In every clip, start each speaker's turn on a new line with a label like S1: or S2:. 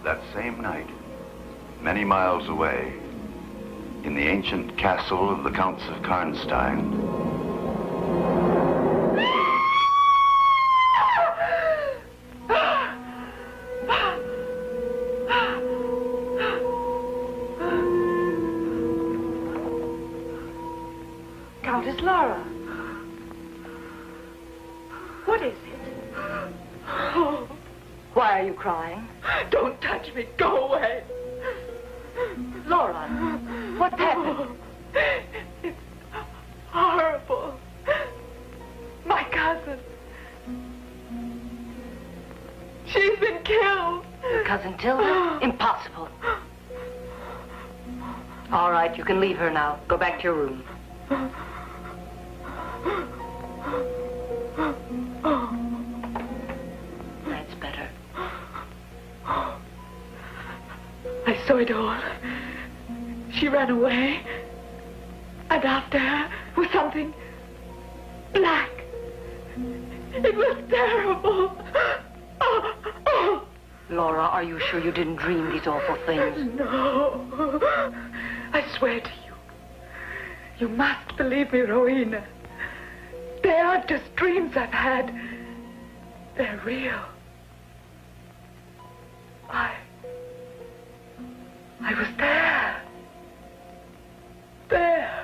S1: that same night, many miles away, in the ancient castle of the Counts of Karnstein.
S2: Countess Laura. What is it? Oh. Why are you crying?
S3: Don't touch me. Go away.
S2: Laura, what happened?
S3: It's horrible. My cousin. She's been killed.
S2: Your cousin Tilda? Impossible. All right, you can leave her now. Go back to your room. That's better.
S3: I saw it all. She ran away. And after her was something black. It was terrible.
S2: Laura, are you sure you didn't dream these awful things?
S3: No. I swear to you. You must believe me, Rowena. They aren't just dreams I've had. They're real. I was there. There.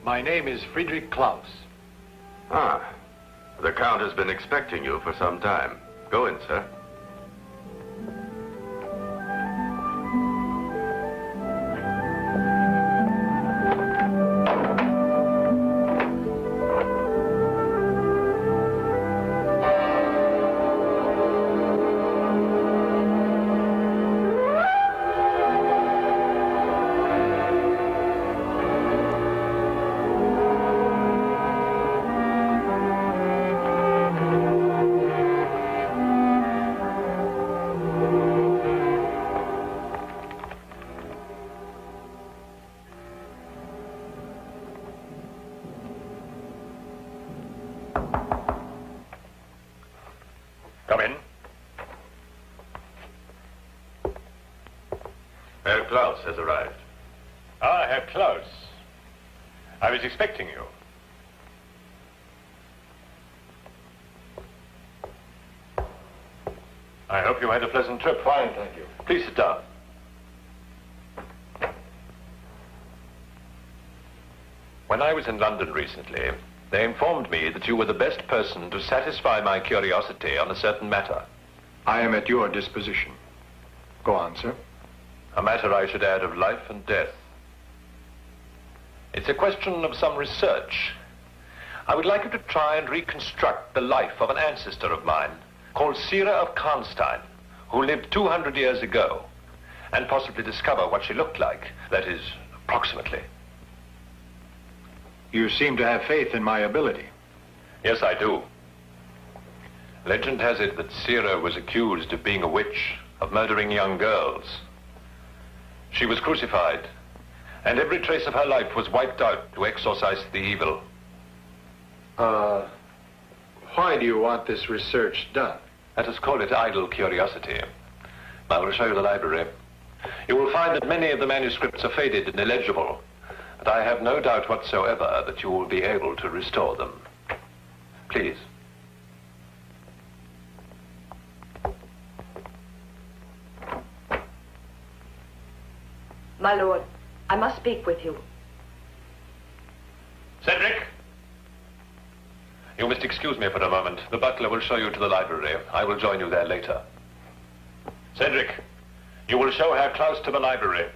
S4: My name is Friedrich Klaus.
S1: Ah, the Count has been expecting you for some time. Go in, sir.
S4: Come in.
S1: Herr Klaus has arrived.
S4: Ah, Herr Klaus. I was expecting you. I hope you had a pleasant trip.
S1: Fine, thank you.
S4: Please sit down. When I was in London recently, they informed me that you were the best person to satisfy my curiosity on a certain matter.
S5: I am at your disposition. Go on, sir.
S4: A matter, I should add, of life and death. It's a question of some research. I would like you to try and reconstruct the life of an ancestor of mine called Sira of Karnstein, who lived 200 years ago, and possibly discover what she looked like. That is, approximately.
S5: You seem to have faith in my ability.
S4: Yes, I do. Legend has it that Sira was accused of being a witch, of murdering young girls. She was crucified, and every trace of her life was wiped out to exorcise the evil.
S5: Why do you want this research done?
S4: Let us call it idle curiosity. I will show you the library. You will find that many of the manuscripts are faded and illegible, but I have no doubt whatsoever that you will be able to restore them. Please.
S2: My lord, I must speak with you.
S4: Cedric! You must excuse me for a moment. The butler will show you to the library. I will join you there later. Cedric, you will show Herr Klaus to the library.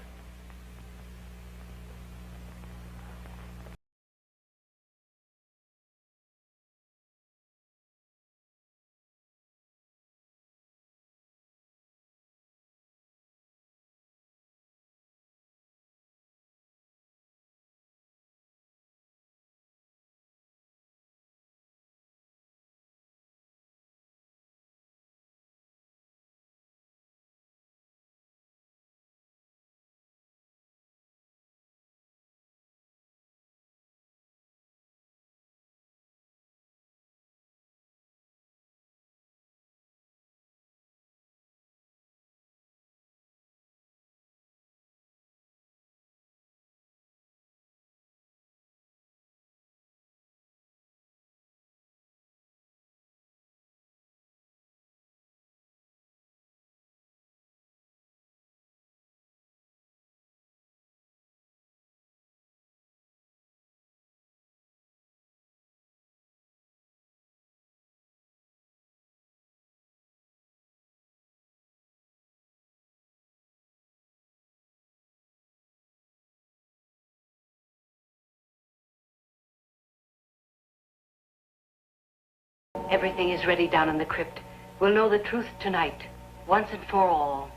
S2: Everything is ready down in the crypt. We'll know the truth tonight, once and for all.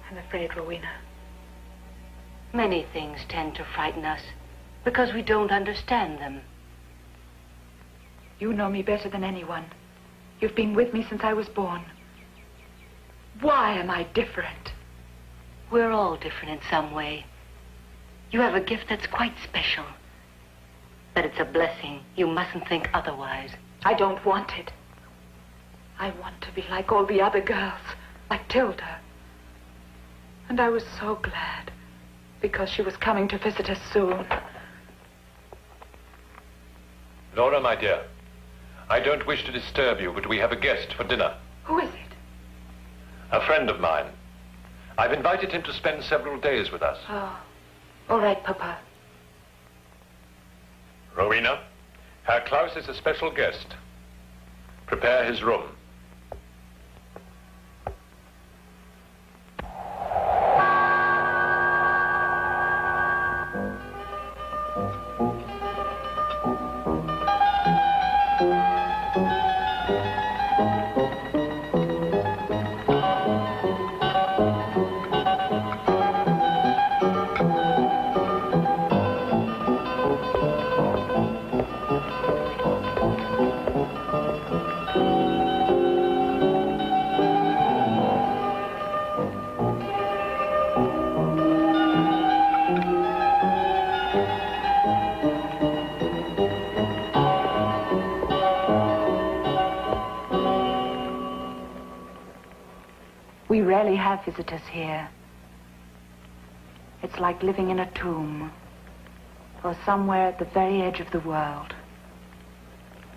S3: I'm afraid, Rowena.
S2: Many things tend to frighten us because we don't understand them.
S3: You know me better than anyone. You've been with me since I was born. Why am I different?
S2: We're all different in some way. You have a gift that's quite special. But it's a blessing. You mustn't think otherwise.
S3: I don't want it. I want to be like all the other girls, like Tilda. And I was so glad, because she was coming to visit us soon.
S4: Laura, my dear, I don't wish to disturb you, but we have a guest for dinner.
S3: Who is it?
S4: A friend of mine. I've invited him to spend several days with us.
S3: Oh, all right, Papa.
S4: Rowena, Herr Klaus is a special guest. Prepare his room.
S3: We rarely have visitors here. It's like living in a tomb, or somewhere at the very edge of the world.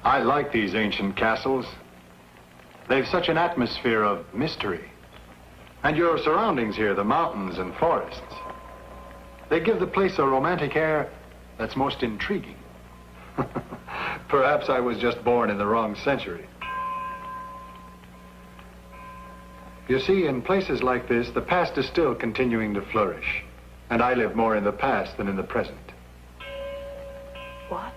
S5: I like these ancient castles. They've such an atmosphere of mystery. And your surroundings here, the mountains and forests, they give the place a romantic air that's most intriguing. Perhaps I was just born in the wrong century. You see, in places like this, the past is still continuing to flourish. And I live more in the past than in the present.
S3: What?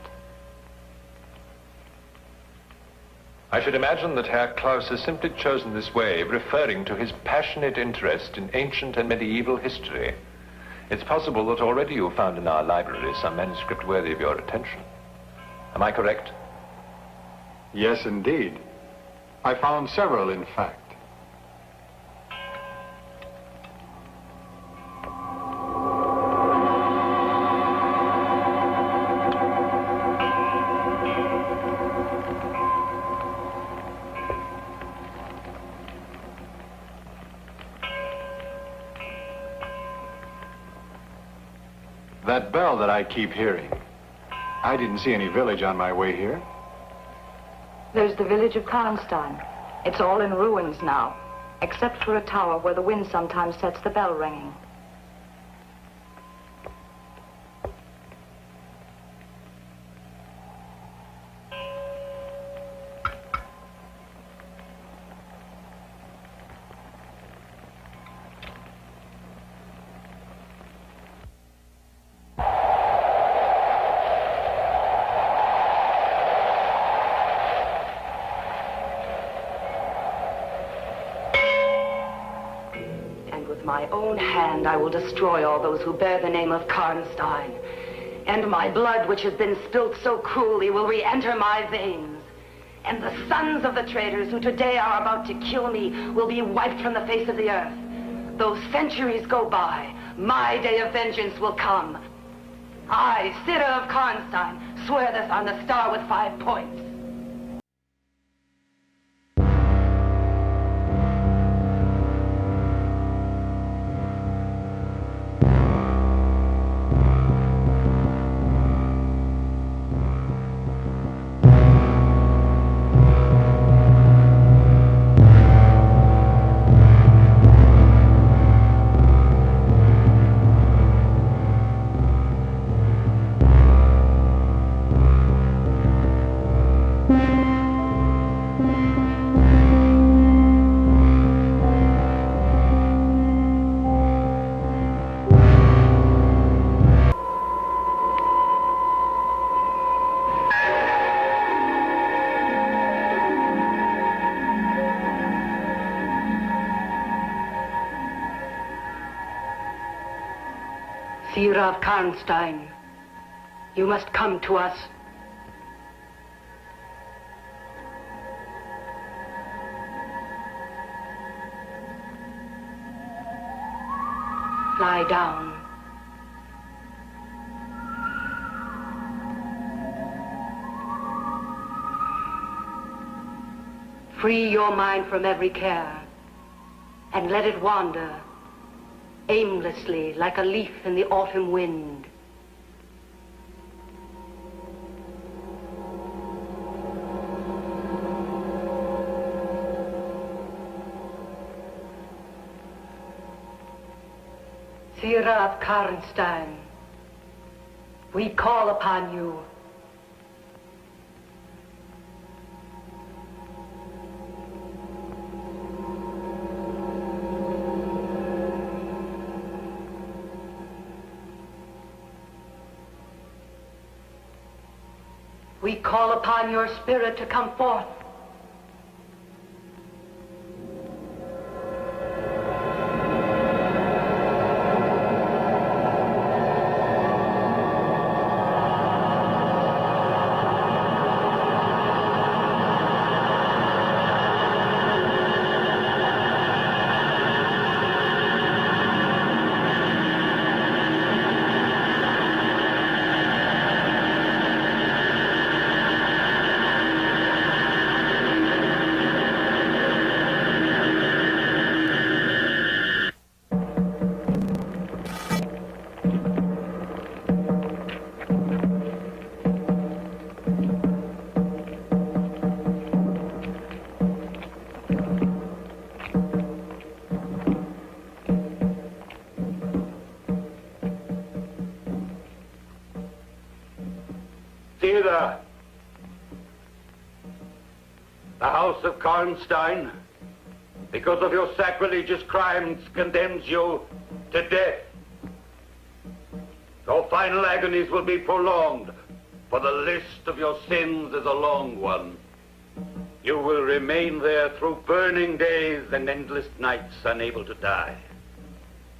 S4: I should imagine that Herr Klaus has simply chosen this way, referring to his passionate interest in ancient and medieval history. It's possible that already you found in our library some manuscript worthy of your attention. Am I correct?
S5: Yes, indeed. I found several, in fact. That bell that I keep hearing, I didn't see any village on my way here.
S3: There's the village of Karnstein. It's all in ruins now, except for a tower where the wind sometimes sets the bell ringing.
S6: With my own hand, I will destroy all those who bear the name of Karnstein. And my blood, which has been spilt so cruelly, will re-enter my veins. And the sons of the traitors who today are about to kill me will be wiped from the face of the earth. Though centuries go by, my day of vengeance will come. I, Sitter of Karnstein, swear this on the star with 5 points. Seer of Karnstein, you must come to us. Lie down. Free your mind from every care and let it wander aimlessly like a leaf in the autumn wind. Seer of Karnstein, we call upon you. We call upon your spirit to come forth.
S7: The House of Karnstein, because of your sacrilegious crimes, condemns you to death. Your final agonies will be prolonged, for the list of your sins is a long one. You will remain there through burning days and endless nights, unable to die.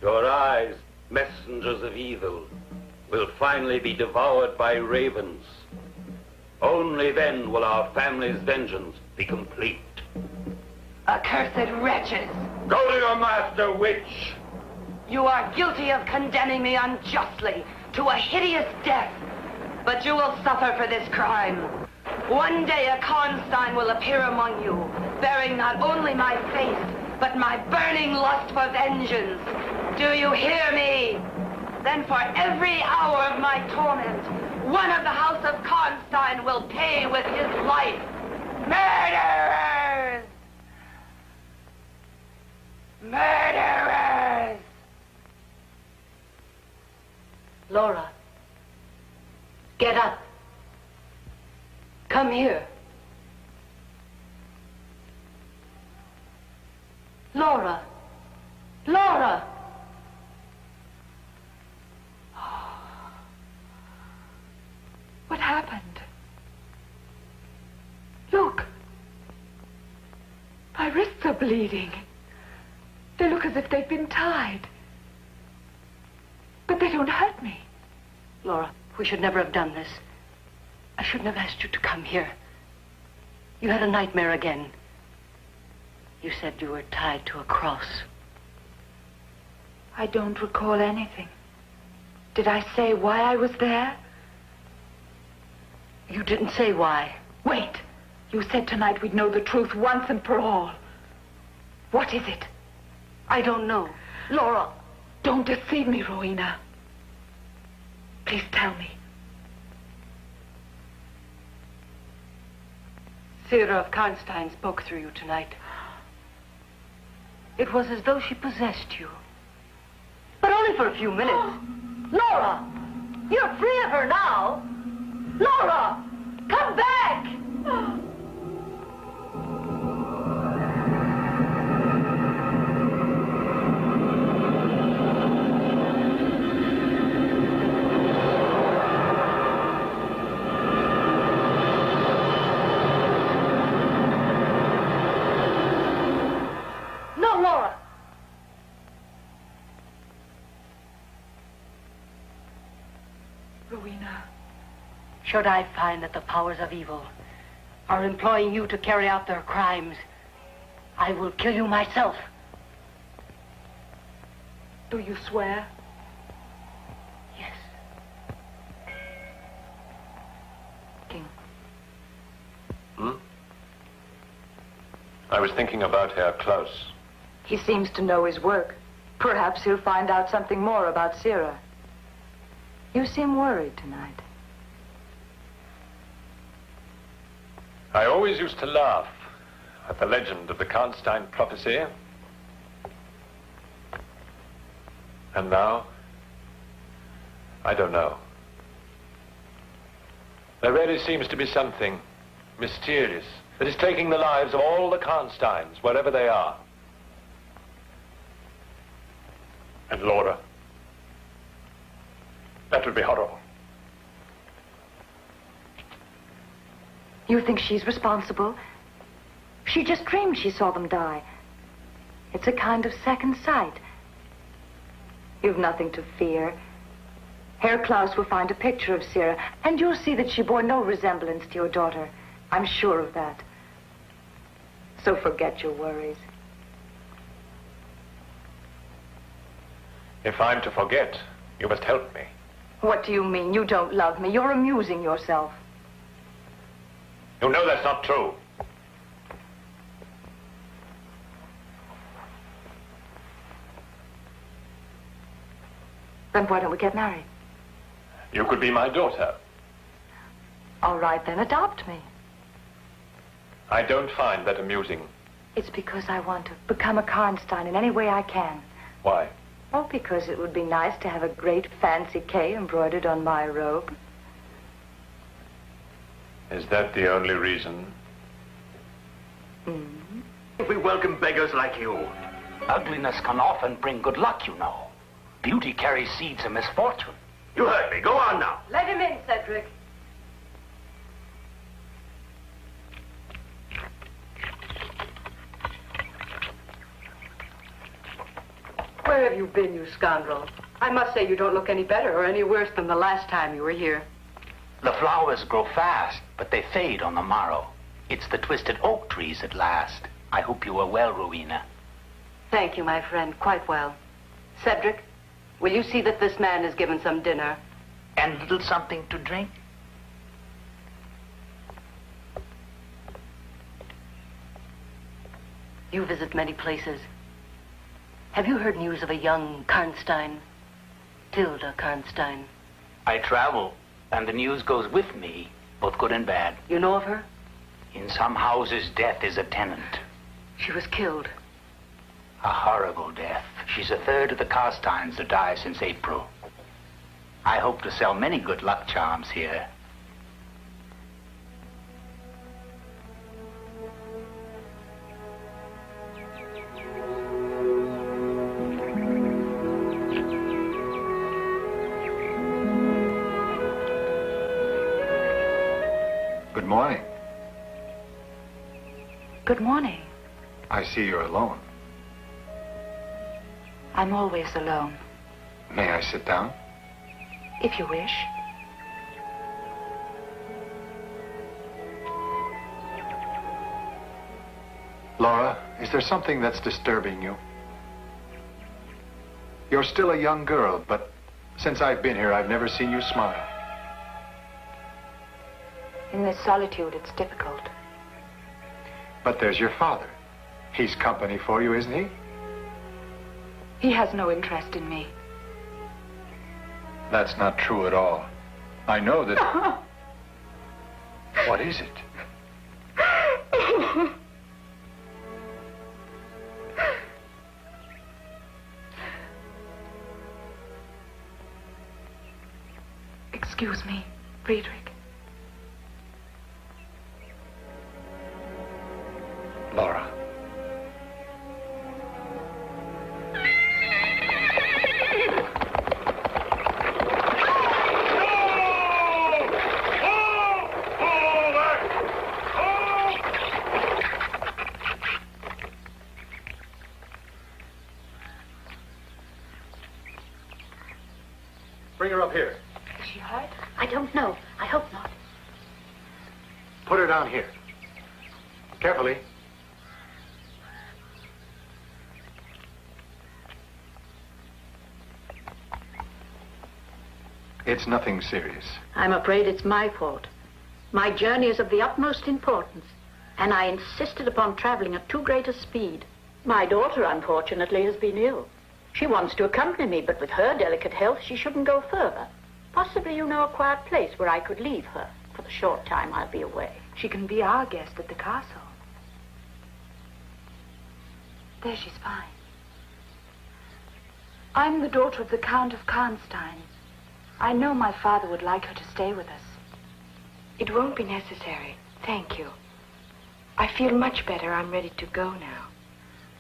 S7: Your eyes, messengers of evil, will finally be devoured by ravens. Only then will our family's vengeance be complete.
S6: Accursed wretches!
S7: Go to your master, witch!
S6: You are guilty of condemning me unjustly to a hideous death, but you will suffer for this crime. One day a Karnstein will appear among you, bearing not only my face, but my burning lust for vengeance. Do you hear me? Then for every hour of my torment, one of the House of Karnstein will pay with his life. Murderers! Murderers!
S2: Laura, get up. Come here. Laura! Laura!
S3: What happened? Look. My wrists are bleeding. They look as if they've been tied. But they don't hurt me.
S2: Laura, we should never have done this. I shouldn't have asked you to come here. You had a nightmare again. You said you were tied to a cross.
S3: I don't recall anything. Did I say why I was there?
S2: You didn't say why.
S3: Wait. You said tonight we'd know the truth once and for all. What is it?
S2: I don't know.
S3: Laura, don't deceive me, Rowena. Please tell me.
S2: Sira of Karnstein spoke through you tonight. It was as though she possessed you. But only for a few minutes. Laura! You're free of her now! Laura! Come back! No, Laura!
S3: Rowena.
S2: Should I find that the powers of evil are employing you to carry out their crimes, I will kill you myself.
S3: Do you swear?
S2: Yes.
S3: King.
S4: I was thinking about Herr Klaus.
S6: He seems to know his work. Perhaps he'll find out something more about Sira. You seem worried tonight.
S4: I always used to laugh at the legend of the Karnstein prophecy. And now, I don't know. There really seems to be something mysterious that is taking the lives of all the Karnsteins, wherever they are. And Laura, that would be horrible.
S6: You think she's responsible? She just dreamed she saw them die. It's a kind of second sight. You've nothing to fear. Herr Klaus will find a picture of Sira, and you'll see that she bore no resemblance to your daughter. I'm sure of that. So forget your worries.
S4: If I'm to forget, you must help me.
S6: What do you mean? You don't love me. You're amusing yourself.
S4: You know that's not true.
S6: Then why don't we get married?
S4: You could be my daughter.
S6: All right, then adopt me.
S4: I don't find that amusing.
S6: It's because I want to become a Karnstein in any way I can.
S4: Why?
S6: Oh, because it would be nice to have a great fancy K embroidered on my robe.
S4: Is that the only reason?
S7: We welcome beggars like you.
S8: Ugliness can often bring good luck, you know. Beauty carries seeds of misfortune.
S7: You heard me. Go on now.
S2: Let him in, Cedric. Where have you been, you scoundrel? I must say you don't look any better or any worse than the last time you were here.
S8: The flowers grow fast, but they fade on the morrow. It's the twisted oak trees at last. I hope you are well, Rowena.
S2: Thank you, my friend. Quite well. Cedric, will you see that this man is given some dinner?
S8: And a little something to drink?
S2: You visit many places. Have you heard news of a young Karnstein? Tilda Karnstein.
S8: I travel, and the news goes with me, both good and bad.
S2: You know of her?
S8: In some houses, death is a tenant.
S2: She was killed.
S8: A horrible death. She's a third of the Karnsteins to die since April. I hope to sell many good luck charms here.
S5: Good morning.
S6: Good morning.
S5: I see you're alone.
S9: I'm always alone.
S5: May I sit down?
S9: If you wish.
S5: Laura, is there something that's disturbing you? You're still a young girl, but since I've been here, I've never seen you smile.
S9: In this solitude, it's difficult.
S5: But there's your father. He's company for you, isn't he?
S9: He has no interest in me.
S5: That's not true at all. I know that... What is it?
S9: Excuse me, Friedrich.
S5: Laura. Bring her up here.
S9: Is she hurt? I don't know. I hope not.
S5: Put her down here. Carefully. It's nothing serious.
S10: I'm afraid it's my fault. My journey is of the utmost importance, and I insisted upon traveling at too great a speed. My daughter, unfortunately, has been ill. She wants to accompany me, but with her delicate health, she shouldn't go further. Possibly you know a quiet place where I could leave her for the short time I'll be away.
S9: She can be our guest at the castle. There, she's fine. I'm the daughter of the Count of Karnstein. I know my father would like her to stay with us. It won't be necessary. Thank you. I feel much better. I'm ready to go now.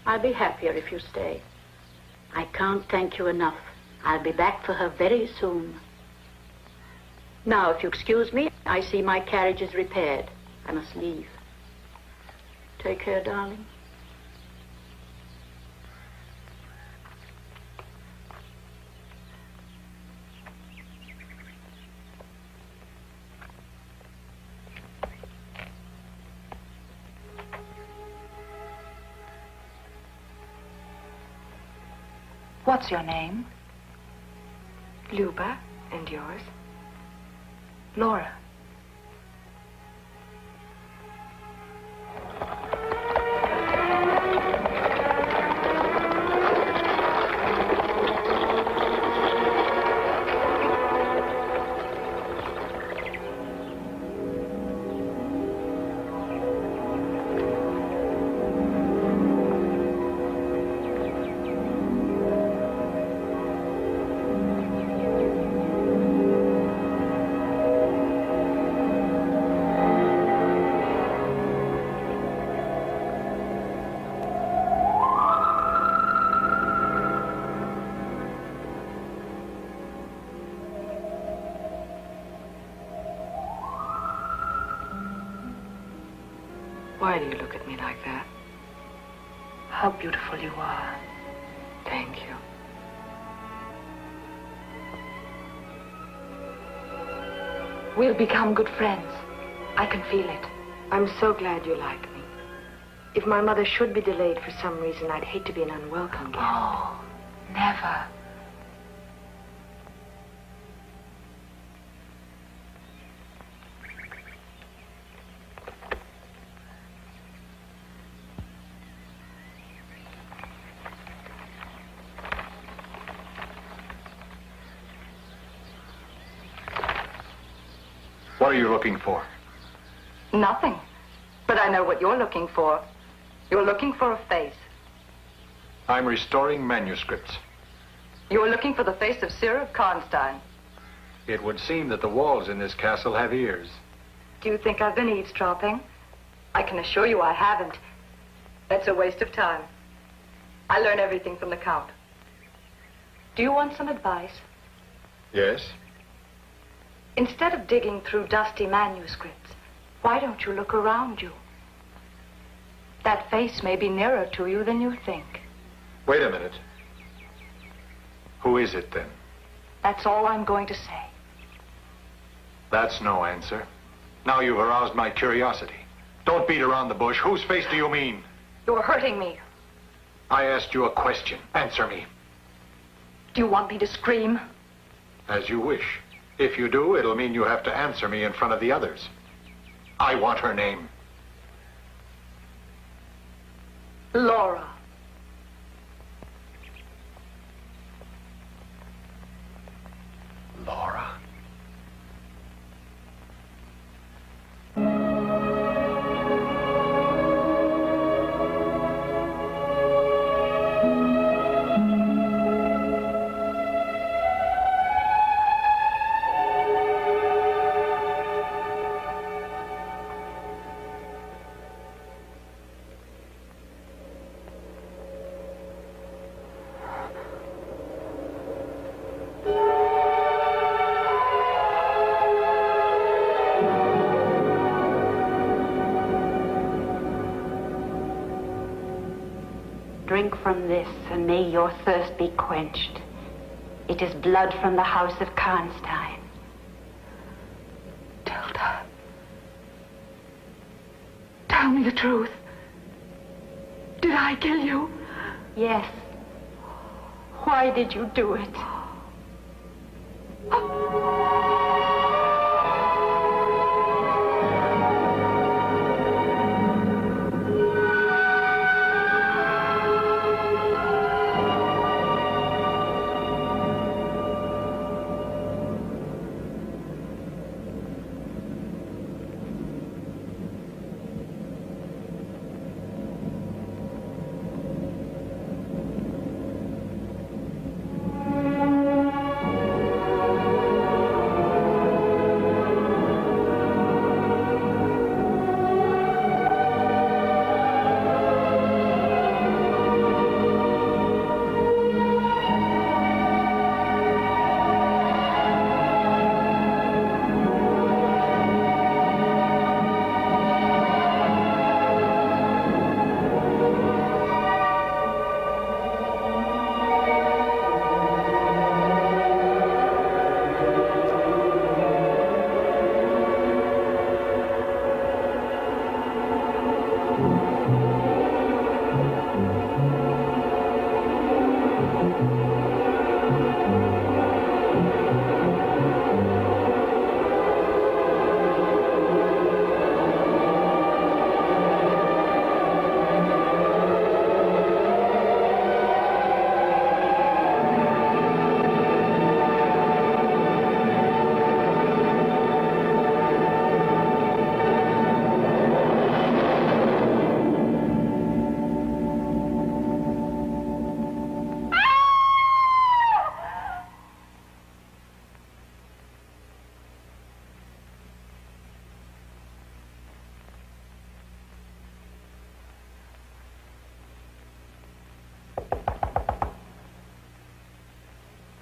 S10: I'll be happier if you stay. I can't thank you enough. I'll be back for her very soon. Now, if you excuse me, I see my carriage is repaired. I must leave. Take care, darling.
S9: What's your name? Luba. And yours? Laura. Why do you look at me like that? How beautiful you are. Thank you. We'll become good friends. I can feel it. I'm so glad you like me. If my mother should be delayed for some reason, I'd hate to be an unwelcome guest. Oh, never.
S5: What are you looking for?
S9: Nothing. But I know what you're looking for. You're looking for a face.
S5: I'm restoring manuscripts.
S9: You're looking for the face of Cyril of Karnstein.
S5: It would seem that the walls in this castle have ears.
S9: Do you think I've been eavesdropping? I can assure you I haven't. That's a waste of time. I learn everything from the Count. Do you want some advice?
S5: Yes?
S9: Instead of digging through dusty manuscripts, why don't you look around you? That face may be nearer to you than you think.
S5: Wait a minute. Who is it, then?
S10: That's all I'm going to say.
S5: That's no answer. Now you've aroused my curiosity. Don't beat around the bush. Whose face do you mean?
S10: You're hurting me.
S5: I asked you a question. Answer me.
S10: Do you want me to scream?
S5: As you wish. If you do, it'll mean you have to answer me in front of the others. I want her name.
S10: Laura.
S5: Laura?
S10: Drink from this, and may your thirst be quenched. It is blood from the house of Karnstein.
S3: Tilda. Tell me the truth. Did I kill you?
S10: Yes. Why did you do it?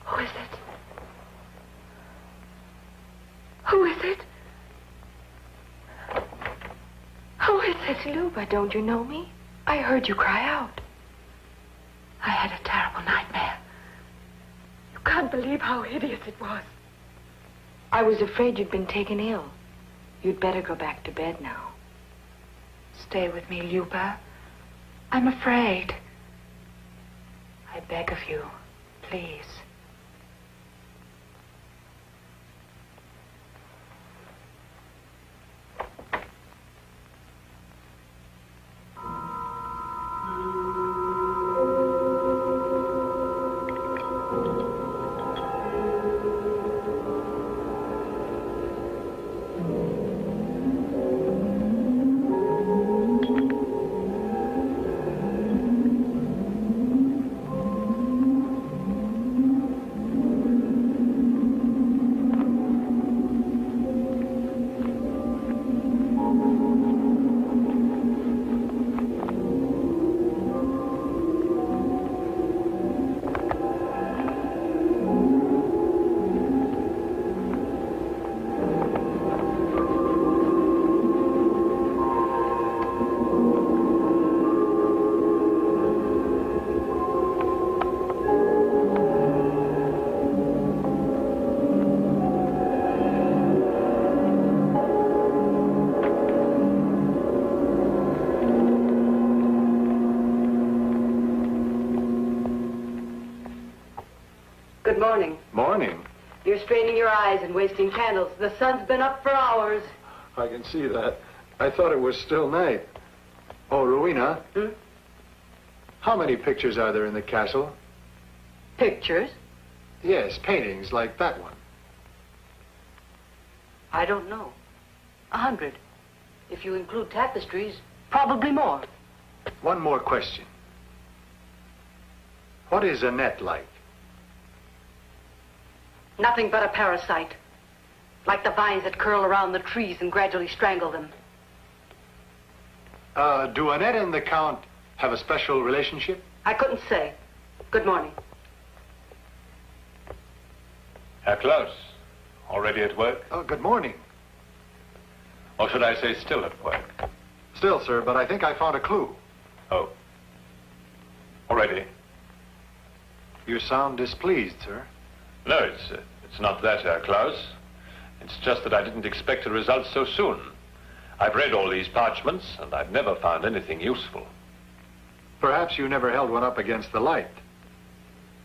S3: Who is it? Who is it? Who is it?
S9: It's Luba. Don't you know me?
S3: I heard you cry out. I had a terrible nightmare. You can't believe how hideous it was.
S9: I was afraid you'd been taken ill. You'd better go back to bed now.
S3: Stay with me, Luba. I'm afraid.
S9: I beg of you, please.
S2: Good morning.
S5: Morning.
S2: You're straining your eyes and wasting candles. The sun's been up for hours.
S5: I can see that. I thought it was still night. Oh, Rowena. How many pictures are there in the castle?
S2: Pictures?
S5: Yes, paintings like that one.
S2: I don't know. 100. If you include tapestries, probably more.
S5: One more question. What is Annette like?
S2: Nothing but a parasite. Like the vines that curl around the trees and gradually strangle them.
S5: Do Annette and the Count have a special relationship?
S2: I couldn't say. Good morning.
S4: Herr Klaus, already at work?
S5: Oh, good morning.
S4: Or should I say still at work?
S5: Still, sir, but I think I found a clue.
S4: Oh. Already?
S5: You sound displeased, sir.
S4: No, it's not that, Herr Klaus. It's just that I didn't expect a result so soon. I've read all these parchments, and I've never found anything useful.
S5: Perhaps you never held one up against the light.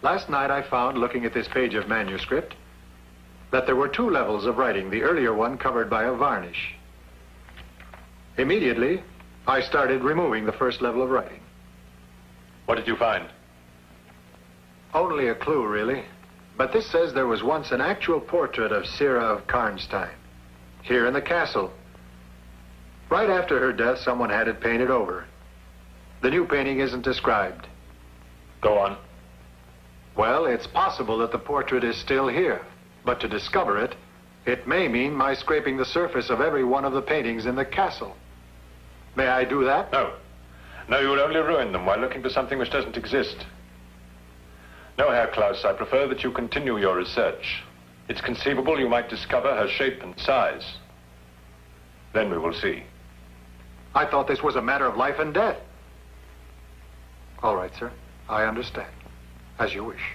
S5: Last night I found, looking at this page of manuscript, that there were 2 levels of writing, the earlier one covered by a varnish. Immediately, I started removing the first level of writing.
S4: What did you find?
S5: Only a clue, really. But this says there was once an actual portrait of Sira of Karnstein, here in the castle. Right after her death, someone had it painted over. The new painting isn't described.
S4: Go on.
S5: Well, it's possible that the portrait is still here. But to discover it, it may mean my scraping the surface of every one of the paintings in the castle. May I do that?
S4: No. No, you will only ruin them while looking for something which doesn't exist. No, Herr Klaus, I prefer that you continue your research. It's conceivable you might discover her shape and size. Then we will see.
S5: I thought this was a matter of life and death. All right, sir. I understand. As you wish.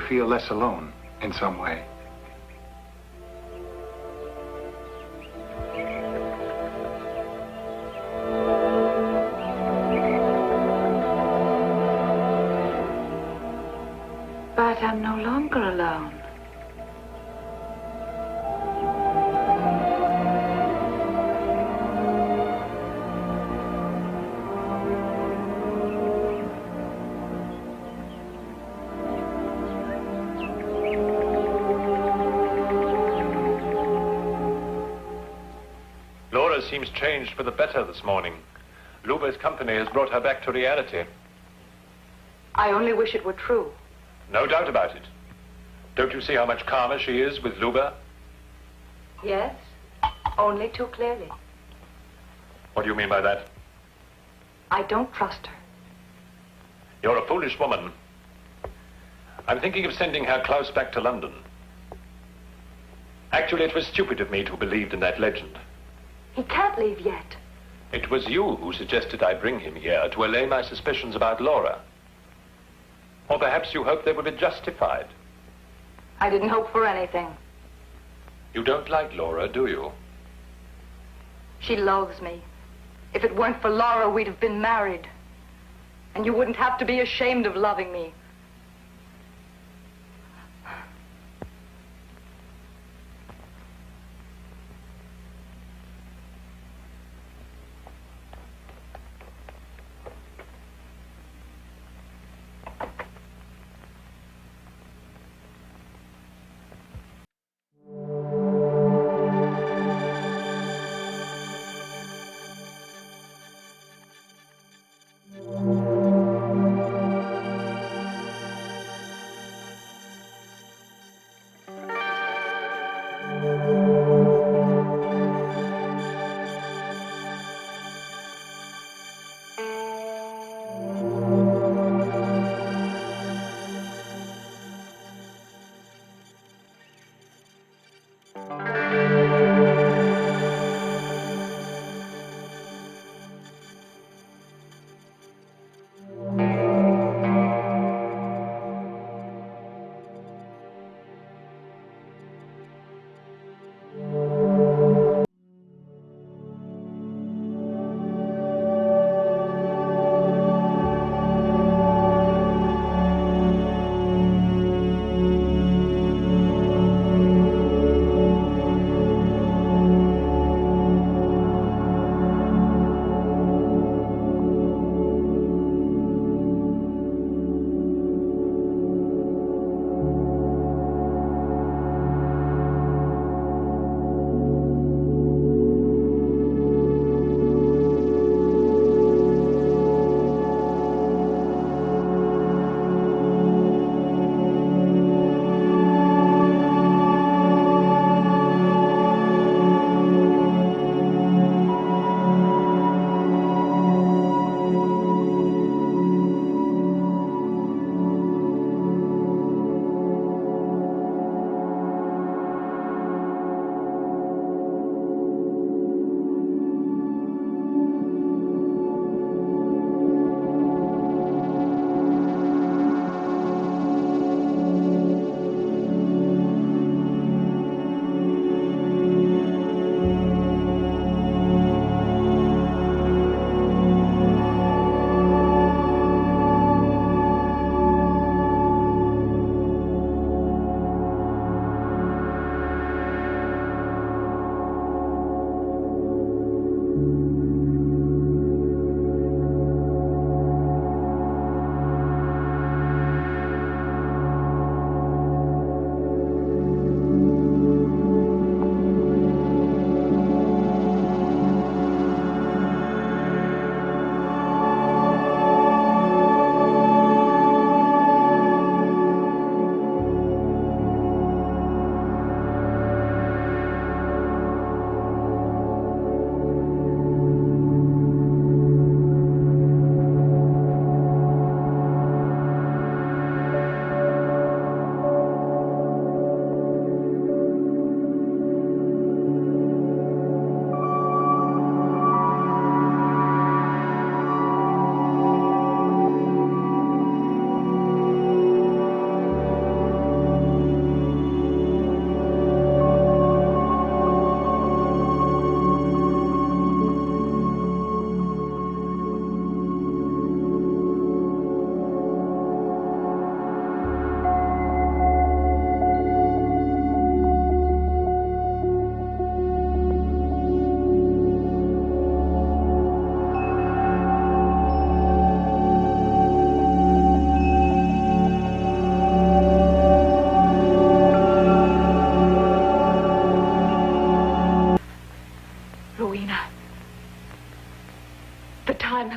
S5: Feel less alone in some way.
S9: But I'm no longer alone.
S4: Seems changed for the better this morning. Luba's company has brought her back to reality.
S2: I only wish it were true.
S4: No doubt about it. Don't you see how much calmer she is with Luba?
S2: Yes.
S9: Only too clearly.
S4: What do you mean by that?
S9: I don't trust her.
S4: You're a foolish woman. I'm thinking of sending Herr Klaus back to London. Actually, it was stupid of me to have believed in that legend.
S9: He can't leave yet.
S4: It was you who suggested I bring him here to allay my suspicions about Laura. Or perhaps you hoped they would be justified.
S9: I didn't hope for anything.
S4: You don't like Laura, do you?
S9: She loathes me. If it weren't for Laura, we'd have been married. And you wouldn't have to be ashamed of loving me.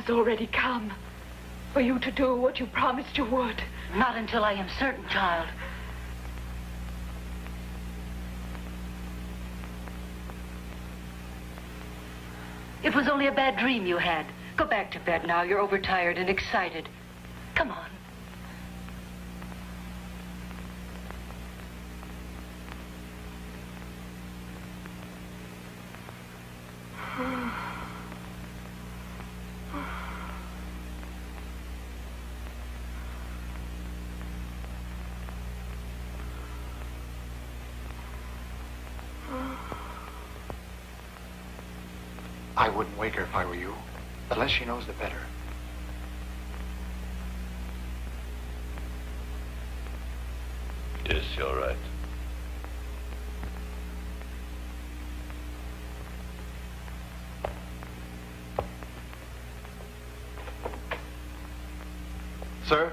S3: has already come for you to do what you promised you would.
S2: Not until I am certain, child. It was only a bad dream you had. Go back to bed now. You're overtired and excited. Come on.
S5: I wouldn't wake her if I were you. The less she knows, the better.
S4: Yes, you're right.
S5: Sir?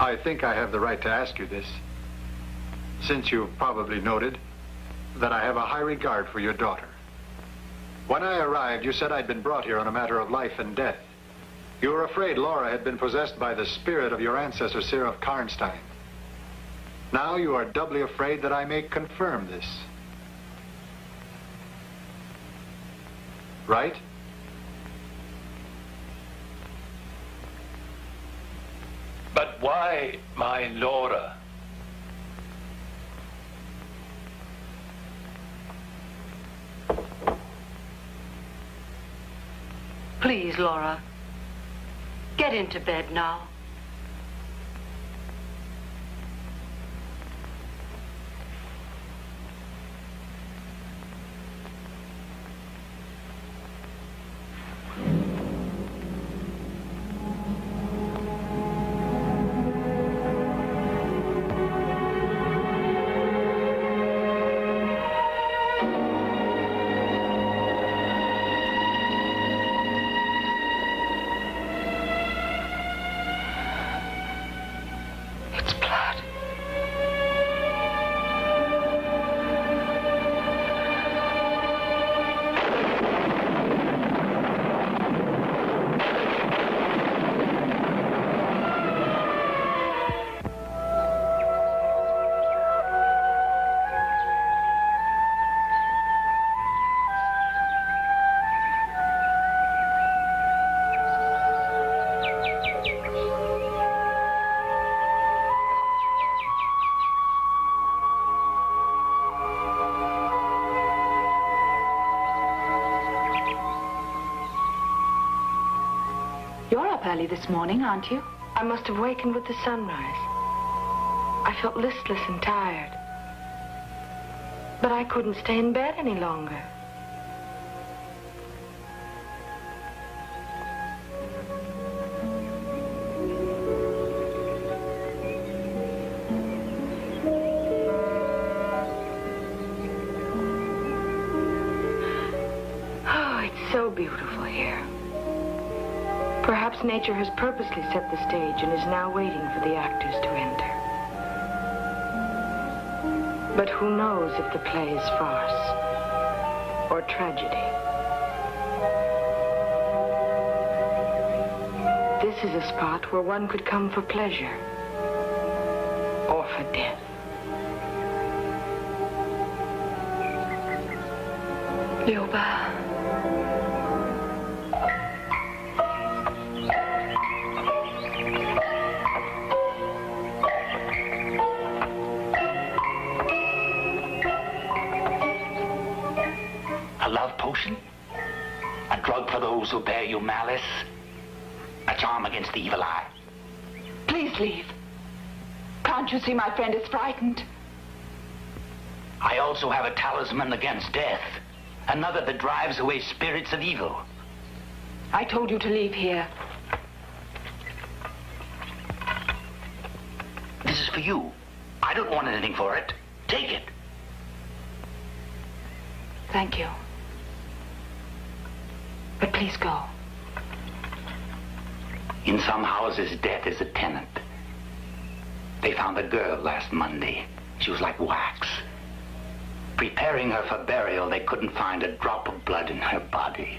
S5: I think I have the right to ask you this, since you've probably noted that I have a high regard for your daughter. When I arrived, you said I'd been brought here on a matter of life and death. You were afraid Laura had been possessed by the spirit of your ancestor, Sira of Karnstein. Now you are doubly afraid that I may confirm this. Right?
S4: But why my Laura?
S2: Please, Laura. Get into bed now.
S10: Early this morning, aren't you?
S9: I must have wakened with the sunrise. I felt listless and tired. But I couldn't stay in bed any longer. Oh, it's so beautiful here. Perhaps nature has purposely set the stage and is now waiting for the actors to enter. But who knows if the play is farce or tragedy? This is a spot where one could come for pleasure or for death. Ljuba.
S8: A love potion? A drug for those who bear you malice? A charm against the evil eye?
S3: Please leave. Can't you see my friend is frightened?
S8: I also have a talisman against death. Another that drives away spirits of evil.
S3: I told you to leave here.
S8: This is for you. I don't want anything for it. Take it.
S3: Thank you. But please go.
S8: In some houses, death is a tenant. They found a girl last Monday. She was like wax. Preparing her for burial, they couldn't find a drop of blood in her body.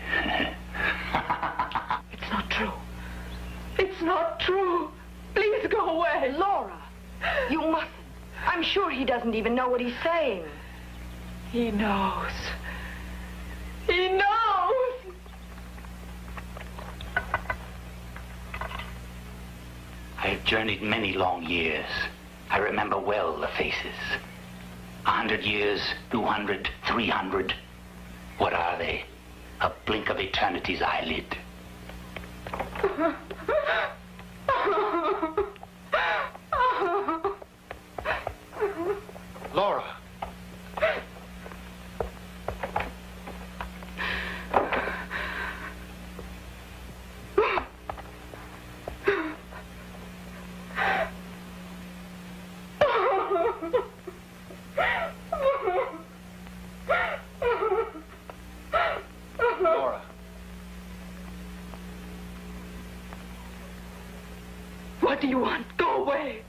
S3: It's not true. It's not true. Please go away.
S9: Laura, you mustn't. I'm sure he doesn't even know what he's saying.
S3: He knows. He knows.
S8: I have journeyed many long years. I remember well the faces. 100 years, 200, 300. What are they? A blink of eternity's eyelid.
S5: Laura. Laura.
S3: What do you want? Go away.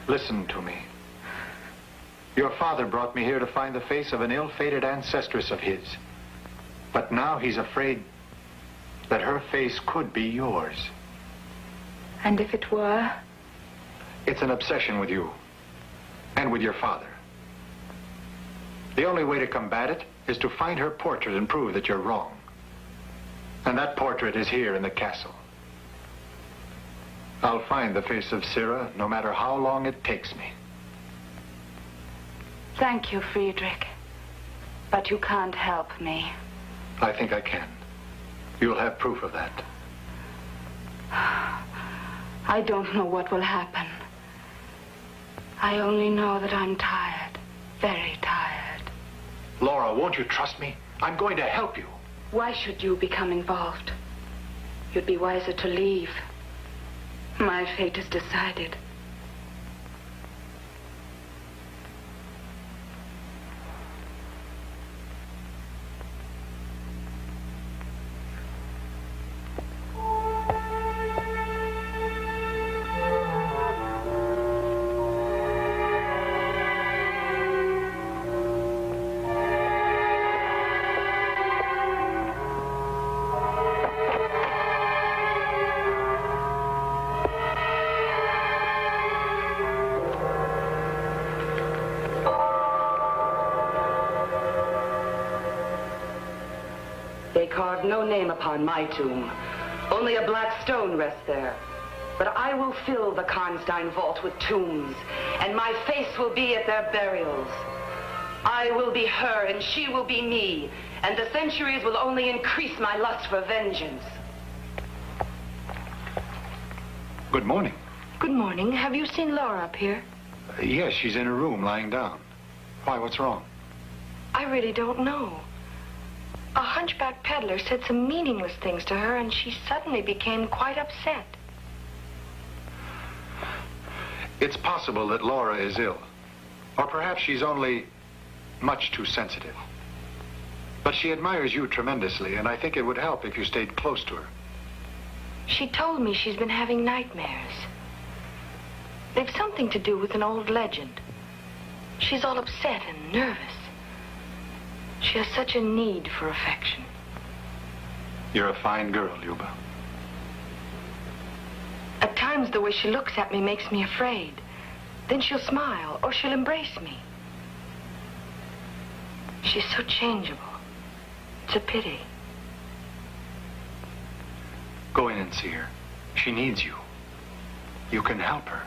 S5: Listen to me. Your father brought me here to find the face of an ill-fated ancestress of his. But now he's afraid that her face could be yours.
S3: And if it were?
S5: It's an obsession with you. And with your father. The only way to combat it is to find her portrait and prove that you're wrong. And that portrait is here in the castle. I'll find the face of Sira, no matter how long it takes me.
S3: Thank you, Friedrich. But you can't help me.
S5: I think I can. You'll have proof of that.
S3: I don't know what will happen. I only know that I'm tired. Very tired.
S5: Laura, won't you trust me? I'm going to help you.
S3: Why should you become involved? You'd be wiser to leave. My fate is decided.
S6: They carved no name upon my tomb. Only a black stone rests there. But I will fill the Karnstein vault with tombs, and my face will be at their burials. I will be her, and she will be me, and the centuries will only increase my lust for vengeance.
S5: Good morning.
S9: Good morning. Have you seen Laura up here?
S5: Yes, she's in her room, lying down. Why, what's wrong?
S9: I really don't know. A hunchback peddler said some meaningless things to her, and she suddenly became quite upset.
S5: It's possible that Laura is ill. Or perhaps she's only much too sensitive. But she admires you tremendously, and I think it would help if you stayed close to her.
S9: She told me she's been having nightmares. They've something to do with an old legend. She's all upset and nervous. She has such a need for affection.
S5: You're a fine girl, Luba.
S9: At times, the way she looks at me makes me afraid. Then she'll smile, or she'll embrace me. She's so changeable. It's a pity.
S5: Go in and see her. She needs you. You can help her.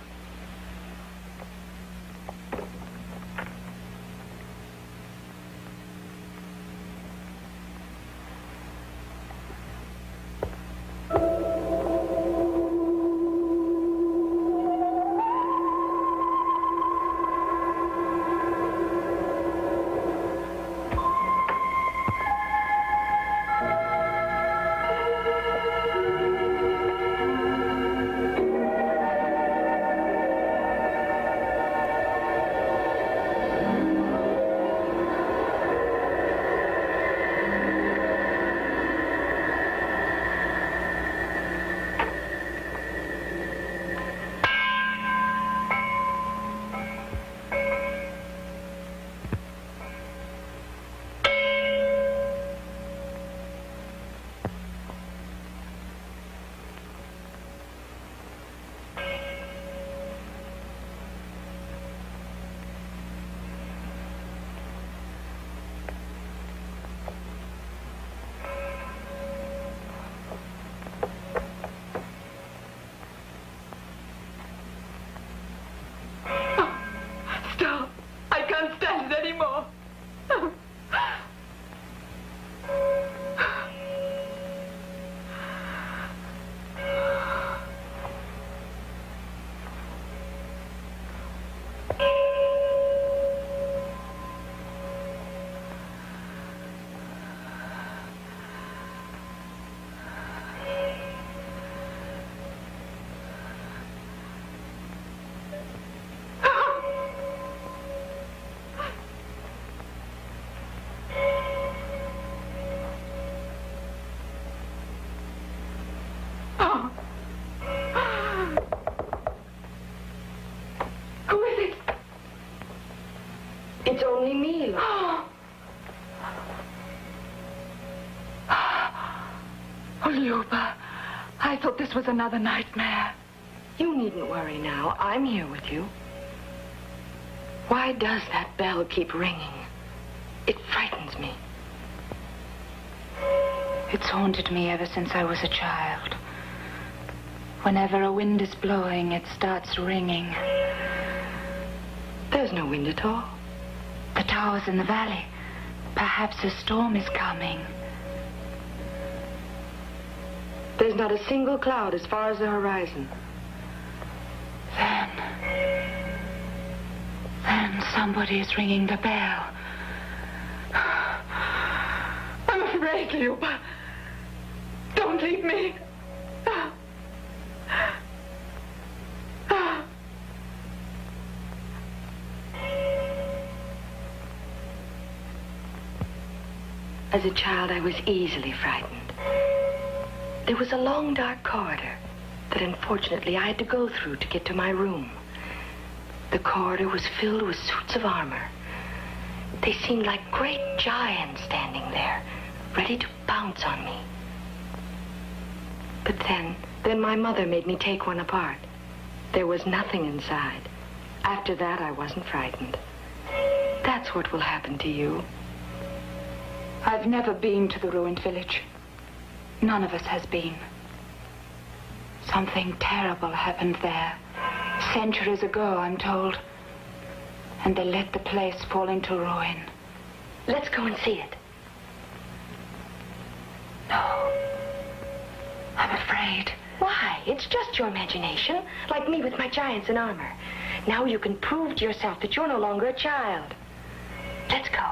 S9: only me, Laura.
S3: Oh, Luba, I thought this was another nightmare.
S9: You needn't worry now. I'm here with you. Why does that bell keep ringing? It frightens me.
S11: It's haunted me ever since I was a child. Whenever a wind is blowing, it starts ringing.
S9: There's no wind at all.
S11: The tower's in the valley. Perhaps a storm is coming.
S9: There's not a single cloud as far as the horizon.
S11: Then somebody is ringing the bell.
S3: I'm afraid, Luba. Don't leave me.
S9: As a child, I was easily frightened. There was a long, dark corridor that unfortunately I had to go through to get to my room. The corridor was filled with suits of armor. They seemed like great giants standing there, ready to pounce on me. But then my mother made me take one apart. There was nothing inside. After that, I wasn't frightened. That's what will happen to you.
S11: I've never been to the ruined village. None of us has been. Something terrible happened there. Centuries ago, I'm told. And they let the place fall into ruin.
S9: Let's go and see it.
S11: No. I'm afraid.
S9: Why? It's just your imagination, like me with my giants in armor. Now you can prove to yourself that you're no longer a child. Let's go.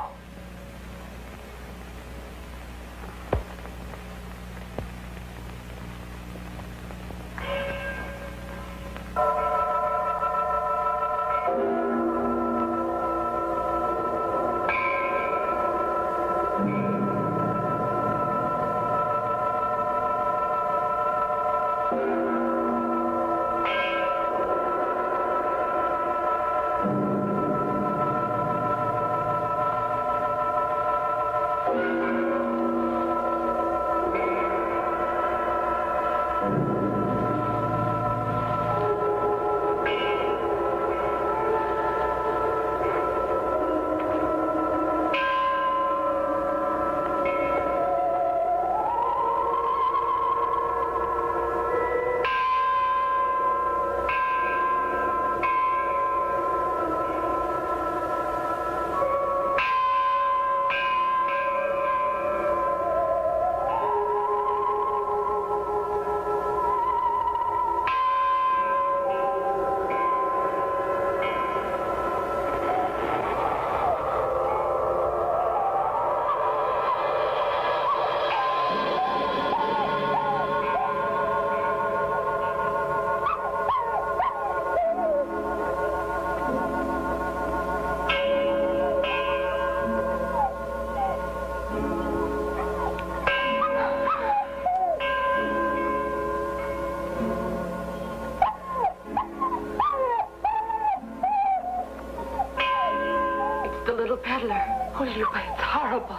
S3: Oh, Luba, it's horrible.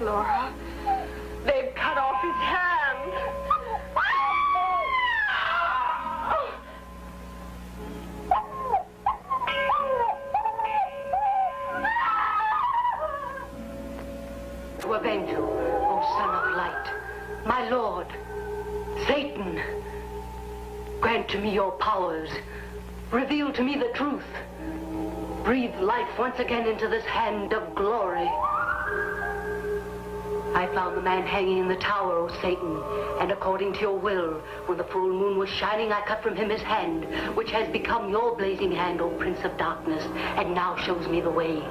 S3: Laura, they've cut off his hand.
S2: To avenge you, O Son of Light, my Lord, Satan, grant to me your powers, reveal to me the truth, breathe life once again into this hand of glory. I found the man hanging in the tower, O Satan, and according to your will, when the full moon was shining, I cut from him his hand, which has become your blazing hand, O Prince of Darkness, and now shows me the way.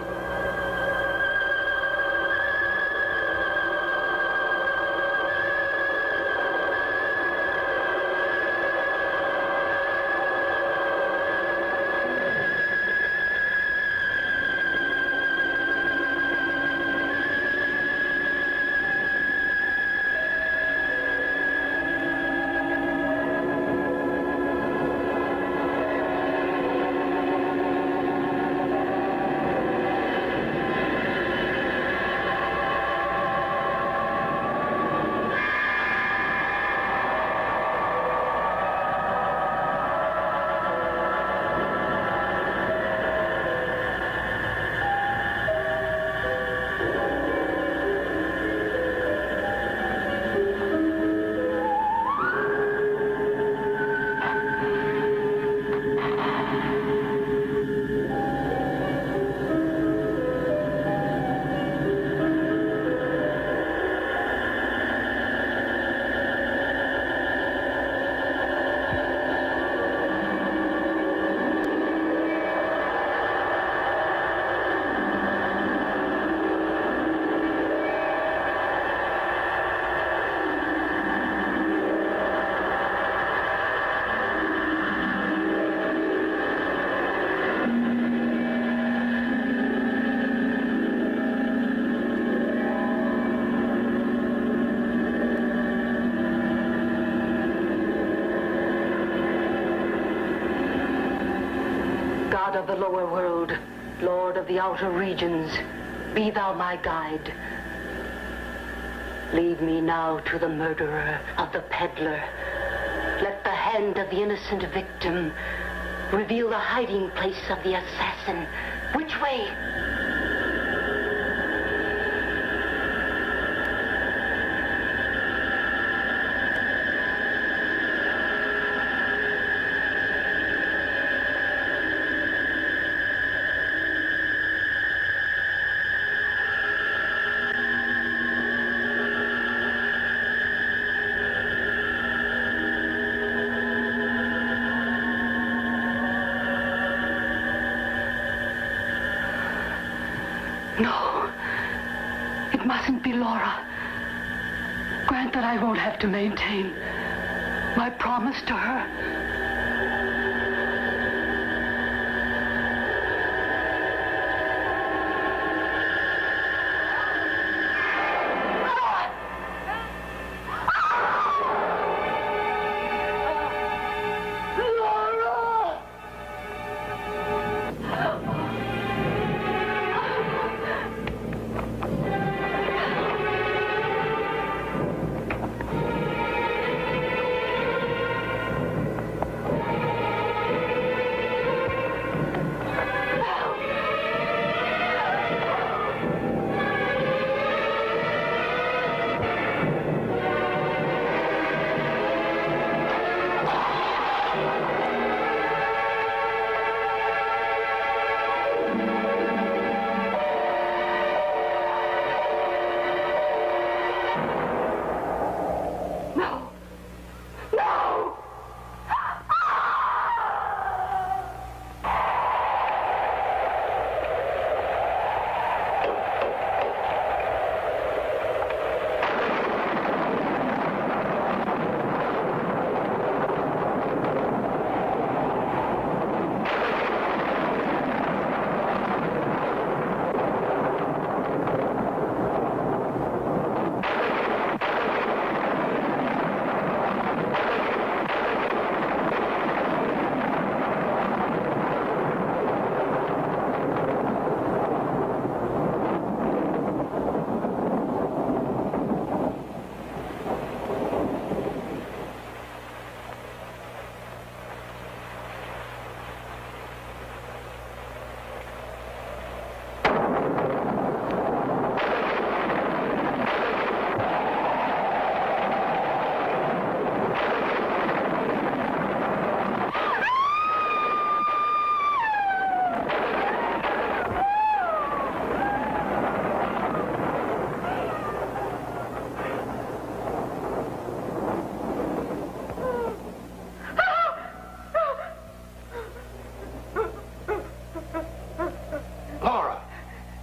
S2: of the lower world, lord of the outer regions, be thou my guide. Lead me now to the murderer of the peddler. Let the hand of the innocent victim reveal the hiding place of the assassin. Which way? No, it mustn't be Laura. Grant that I won't have to maintain my promise to her.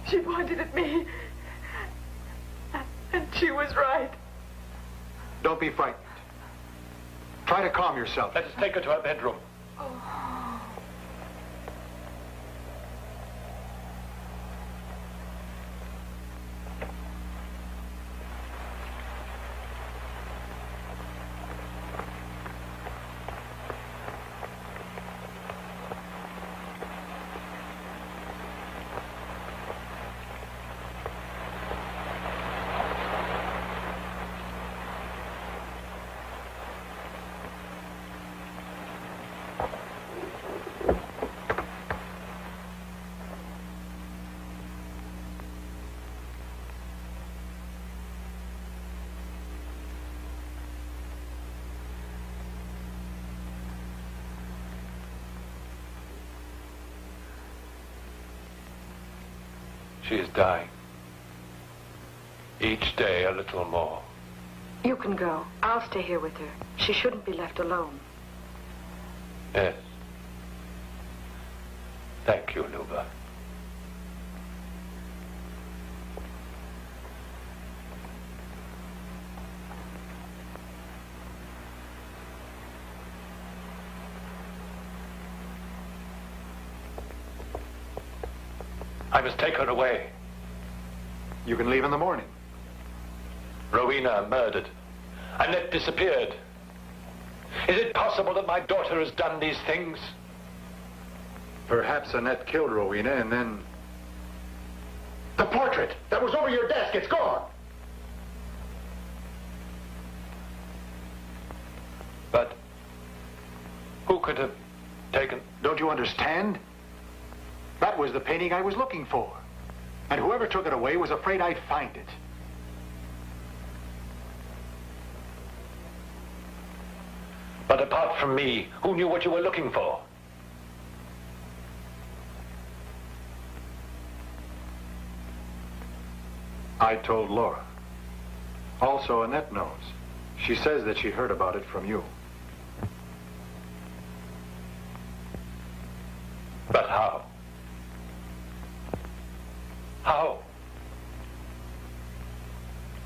S3: She pointed at me. And she was right.
S5: Don't be frightened. Try to calm yourself.
S4: Let us take her to her bedroom. She is dying. Each day a little more.
S9: You can go. I'll stay here with her. She shouldn't be left alone.
S4: Yes. Thank you, Luba. I must take her away.
S5: You can leave in the morning.
S4: Rowena murdered. Annette disappeared. Is it possible that my daughter has done these things?
S5: Perhaps Annette killed Rowena and then...
S12: The portrait that was over your desk, it's gone.
S4: But who could have taken...
S5: Don't you understand? That was the painting I was looking for. And whoever took it away was afraid I'd find it.
S4: But apart from me, who knew what you were looking for?
S5: I told Laura. Also, Annette knows. She says that she heard about it from you.
S4: But how? How?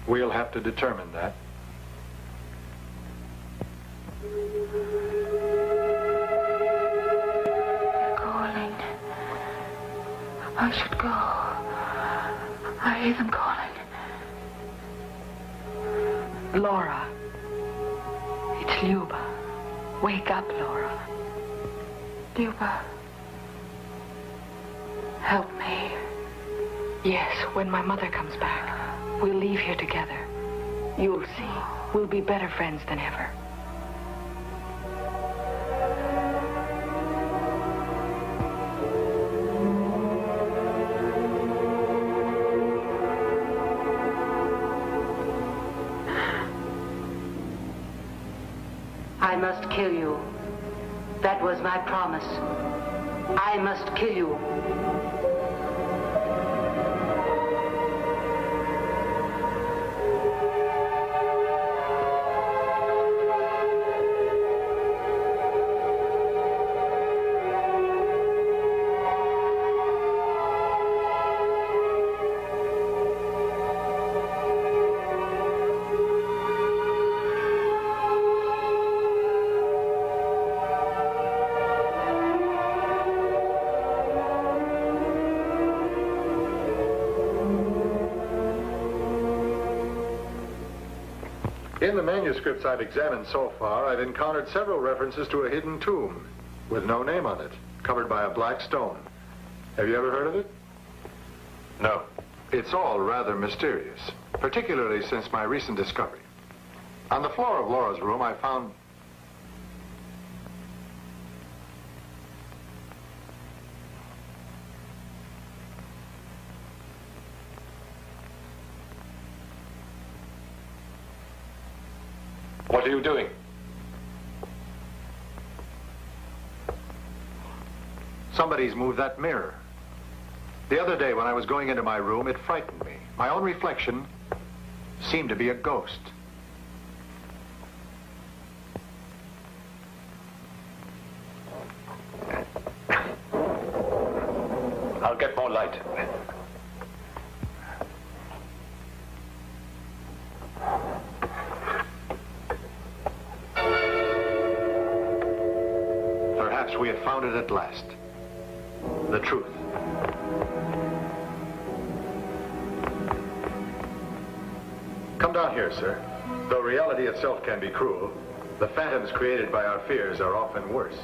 S5: We'll have to determine that.
S9: They're calling. I should go. I hear them calling.
S2: Laura. It's Luba. Wake up, Laura.
S9: Luba.
S2: Help me. Yes, when my mother comes back, we'll leave here together. You'll see. We'll be better friends than ever. I must kill you. That was my promise. I must kill you.
S5: In the manuscripts I've examined so far, I've encountered several references to a hidden tomb with no name on it, covered by a black stone. Have you ever heard of it?
S4: No.
S5: It's all rather mysterious, particularly since my recent discovery. On the floor of Laura's room, I found...
S4: What are you doing?
S5: Somebody's moved that mirror. The other day when I was going into my room, it frightened me. My own reflection seemed to be a ghost.
S4: I'll get more light.
S5: Perhaps we have found it at last. The truth. Come down here, sir. Though reality itself can be cruel, the phantoms created by our fears are often worse.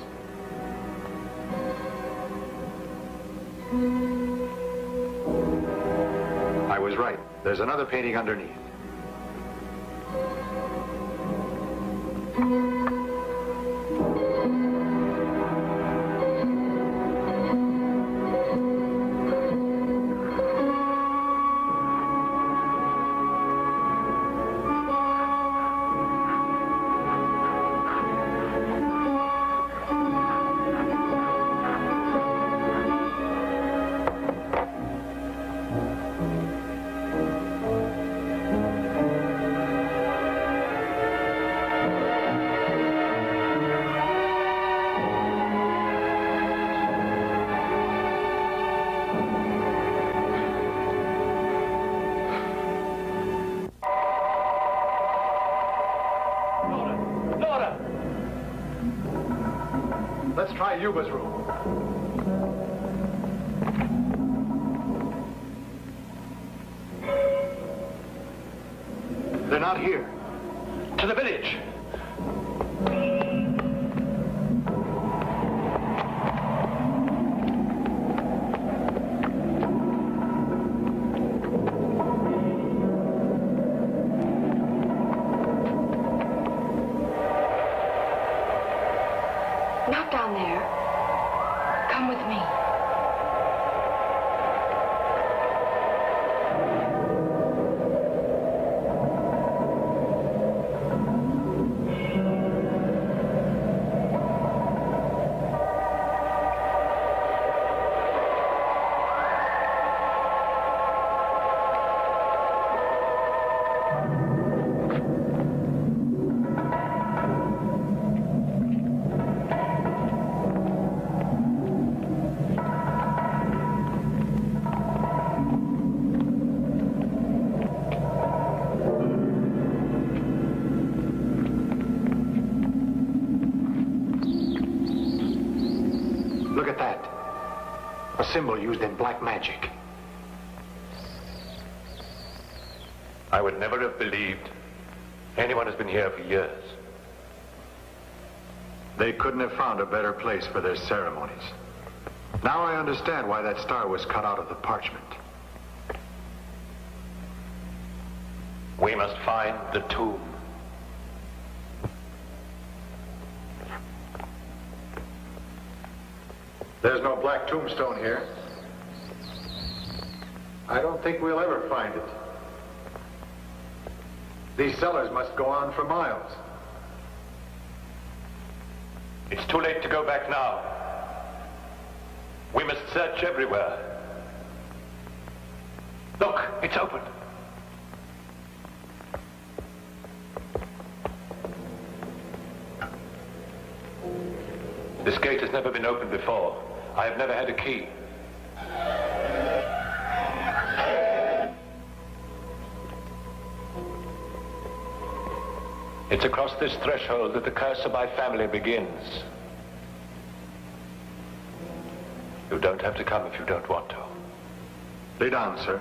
S5: I was right. There's another painting underneath. Let's try Yuba's room. They're not here.
S4: To the village.
S2: down there. Come with me.
S5: Look at that. A symbol used in black magic.
S4: I would never have believed anyone has been here for years.
S5: They couldn't have found a better place for their ceremonies. Now I understand why that star was cut out of the parchment.
S4: We must find the tomb.
S5: There's no black tombstone here. I don't think we'll ever find it. These cellars must go on for miles.
S4: It's too late to go back now. We must search everywhere. Look, it's open. This gate has never been opened before. I have never had a key. It's across this threshold that the curse of my family begins. You don't have to come if you don't want to.
S5: Lead on, sir.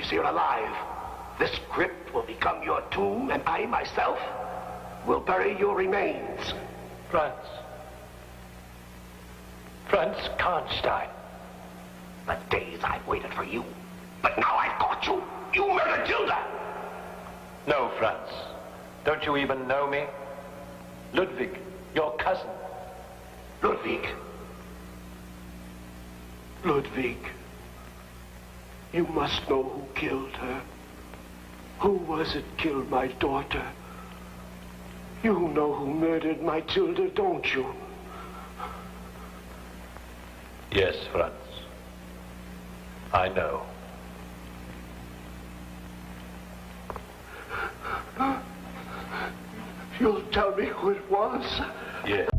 S12: Here alive. This crypt will become your tomb, and I myself will bury your remains.
S4: Franz Karnstein.
S12: For days I've waited for you, but now I've caught you. You murdered Gilda.
S4: No, Franz. Don't you even know me? Ludwig, your cousin.
S12: Ludwig. Ludwig. You must know who killed her. Who was it killed my daughter? You know who murdered my Tilda, don't you?
S4: Yes, Franz. I know.
S12: You'll tell me who it was?
S4: Yes.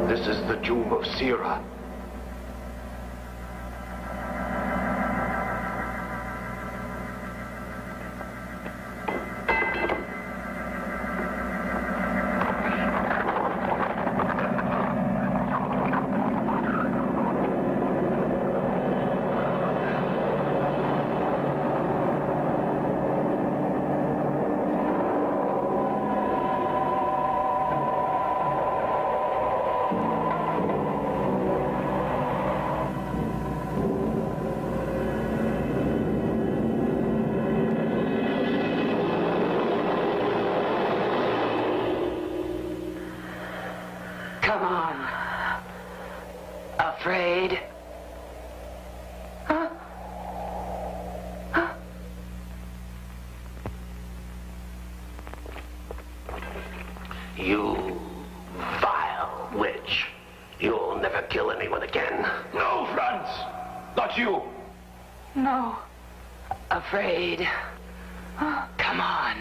S12: This is the tomb of Sira.
S6: Come on. Afraid?
S12: You vile witch. You'll never kill anyone again.
S4: No, Franz! Not you!
S6: No. Afraid? Come on.